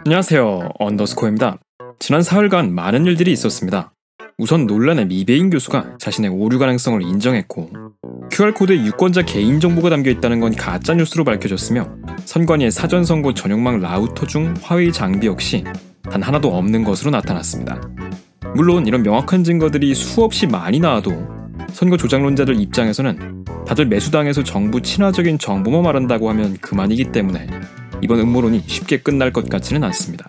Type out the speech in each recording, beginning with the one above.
안녕하세요. 언더스코어입니다. 지난 사흘간 많은 일들이 있었습니다. 우선 논란의 미베인 교수가 자신의 오류 가능성을 인정했고, QR코드에 유권자 개인정보가 담겨있다는 건 가짜뉴스로 밝혀졌으며, 선관위의 사전선거 전용망 라우터 중 화웨이 장비 역시 단 하나도 없는 것으로 나타났습니다. 물론 이런 명확한 증거들이 수없이 많이 나와도 선거 조작론자들 입장에서는 다들 매수당해서 정부 친화적인 정보만 말한다고 하면 그만이기 때문에 이번 음모론이 쉽게 끝날 것 같지는 않습니다.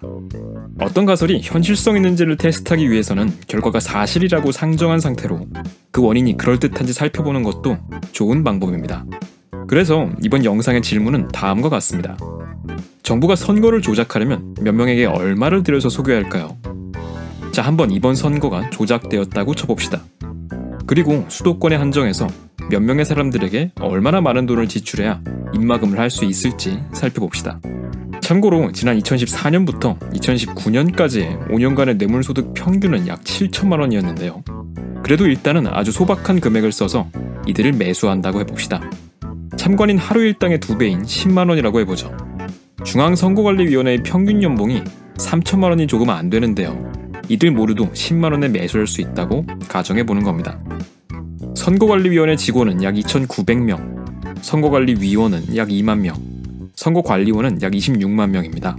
어떤 가설이 현실성 있는지를 테스트하기 위해서는 결과가 사실이라고 상정한 상태로 그 원인이 그럴듯한지 살펴보는 것도 좋은 방법입니다. 그래서 이번 영상의 질문은 다음과 같습니다. 정부가 선거를 조작하려면 몇 명에게 얼마를 들여서 속여야 할까요? 자, 한번 이번 선거가 조작되었다고 쳐봅시다. 그리고 수도권에 한정해서 몇 명의 사람들에게 얼마나 많은 돈을 지출해야 입막음을 할 수 있을지 살펴봅시다. 참고로 지난 2014년부터 2019년까지의 5년간의 뇌물소득 평균은 약 7천만 원이었는데요. 그래도 일단은 아주 소박한 금액을 써서 이들을 매수한다고 해봅시다. 참관인 하루 일당의 2배인 10만 원이라고 해보죠. 중앙선거관리위원회의 평균 연봉이 3천만 원이 조금 안 되는데요. 이들 모두도 10만 원에 매수할 수 있다고 가정해보는 겁니다. 선거관리위원회 직원은 약 2,900명, 선거관리위원은 약 2만 명, 선거관리원은 약 26만 명입니다.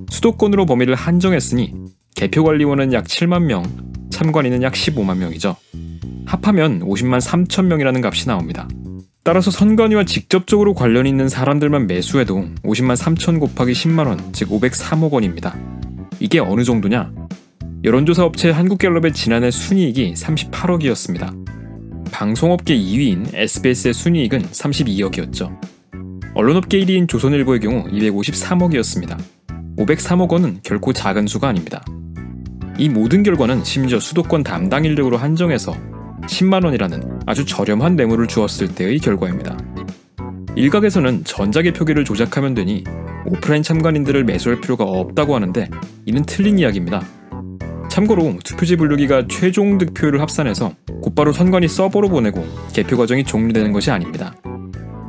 수도권으로 범위를 한정했으니 개표관리원은 약 7만 명, 참관인은 약 15만 명이죠. 합하면 50만 3천 명이라는 값이 나옵니다. 따라서 선관위와 직접적으로 관련이 있는 사람들만 매수해도 50만 3천 곱하기 10만 원, 즉 503억 원입니다. 이게 어느 정도냐? 여론조사 업체 한국갤럽의 지난해 순이익이 38억이었습니다. 방송업계 2위인 SBS의 순이익은 32억이었죠. 언론업계 1위인 조선일보의 경우 253억이었습니다. 503억 원은 결코 작은 수가 아닙니다. 이 모든 결과는 심지어 수도권 담당 인력으로 한정해서 10만 원이라는 아주 저렴한 뇌물을 주었을 때의 결과입니다. 일각에서는 전자개표기를 조작하면 되니 오프라인 참관인들을 매수할 필요가 없다고 하는데 이는 틀린 이야기입니다. 참고로 투표지 분류기가 최종 득표율을 합산해서 곧바로 선관위 서버로 보내고 개표 과정이 종료되는 것이 아닙니다.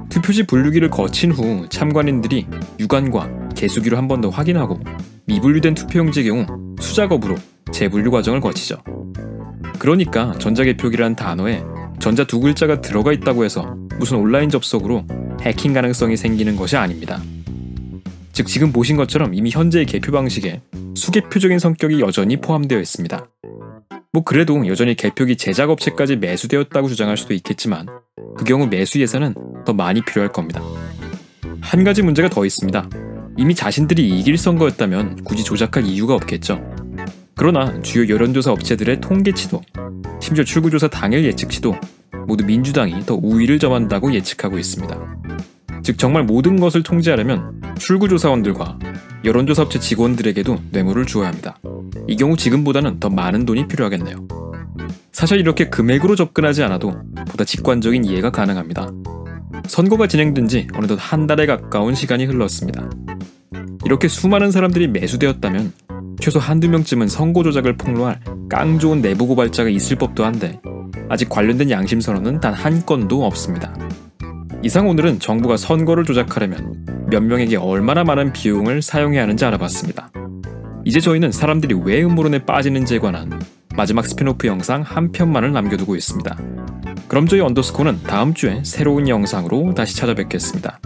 투표지 분류기를 거친 후 참관인들이 유관과 개수기로 한 번 더 확인하고 미분류된 투표용지의 경우 수작업으로 재분류 과정을 거치죠. 그러니까 전자개표기라는 단어에 전자 두 글자가 들어가 있다고 해서 무슨 온라인 접속으로 해킹 가능성이 생기는 것이 아닙니다. 즉 지금 보신 것처럼 이미 현재의 개표 방식에 수개표적인 성격이 여전히 포함되어 있습니다. 그래도 여전히 개표기 제작업체까지 매수되었다고 주장할 수도 있겠지만 그 경우 매수 예산은 더 많이 필요할 겁니다. 한 가지 문제가 더 있습니다. 이미 자신들이 이길 선거였다면 굳이 조작할 이유가 없겠죠. 그러나 주요 여론조사 업체들의 통계치도, 심지어 출구조사 당일 예측치도 모두 민주당이 더 우위를 점한다고 예측하고 있습니다. 즉 정말 모든 것을 통제하려면 출구조사원들과 여론조사업체 직원들에게도 뇌물을 주어야 합니다. 이 경우 지금보다는 더 많은 돈이 필요하겠네요. 사실 이렇게 금액으로 접근하지 않아도 보다 직관적인 이해가 가능합니다. 선거가 진행된 지 어느덧 한 달에 가까운 시간이 흘렀습니다. 이렇게 수많은 사람들이 매수되었다면 최소 한두 명쯤은 선거 조작을 폭로할 깡 좋은 내부 고발자가 있을 법도 한데 아직 관련된 양심 선언은 단 한 건도 없습니다. 이상 오늘은 정부가 선거를 조작하려면 몇 명에게 얼마나 많은 비용을 사용해야 하는지 알아봤습니다. 이제 저희는 사람들이 왜 음모론에 빠지는지에 관한 마지막 스피노프 영상 한 편만을 남겨두고 있습니다. 그럼 저희 언더스코어는 다음 주에 새로운 영상으로 다시 찾아뵙겠습니다.